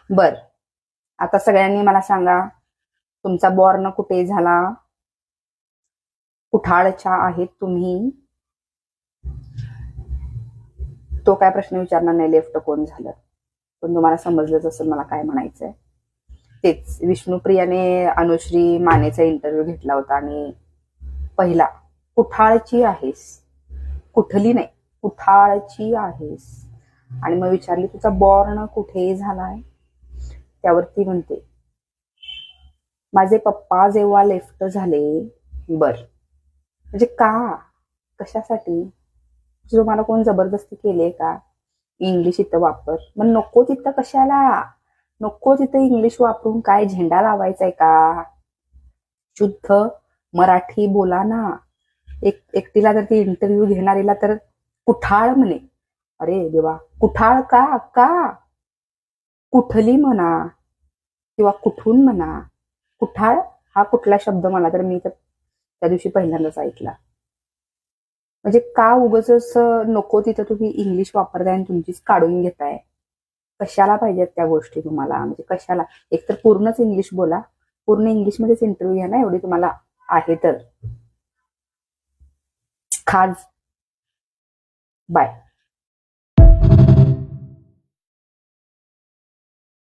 बर, आता सगळ्यांनी मला सांगा, तुमचा बॉर्न कुठे झाला? कुठाळच्या आहेत तुम्ही? तो काय प्रश्न विचारणार नाही लेफ्ट कोण झालं, पण तुम्हाला समजलंच असेल मला काय म्हणायचंय. तेच विष्णुप्रियाने अनुश्री मानेचा इंटरव्ह्यू घेतला होता आणि पहिला कुठाळची आहेस, कुठली नाही कुठाळची आहेस, आणि मग विचारली तुझा बॉर्न कुठे झालाय? त्यावरती म्हणते माझे पप्पा जेव्हा लेफ्ट झाले. बर, म्हणजे का, कशासाठी? तुम्हाला कोण जबरदस्ती केलीये का? इंग्लिश इथं वापर, मग नको तिथं कशाला, नको तिथं इंग्लिश वापरून काय झेंडा लावायचाय का? शुद्ध मराठी बोला ना. एकटीला जर ती इंटरव्ह्यू घेणारीला तर कुठाळ म्हणे, अरे देवा, कुठाळ का कुठली म्हणा किंवा कुठून म्हणा. कुठाळ हा कुठला शब्द मला तर मी तर त्या दिवशी पहिल्यांदाच ऐकला. म्हणजे का उगाच नको तिथं तुम्ही इंग्लिश वापरताय आणि तुमचीच काढून घेताय? कशाला पाहिजेत त्या गोष्टी तुम्हाला? म्हणजे कशाला? एकतर पूर्णच इंग्लिश बोला, पूर्ण इंग्लिशमध्येच इंटरव्ह्यू घ्या ना, एवढी तुम्हाला आहे तर. खाज. बाय.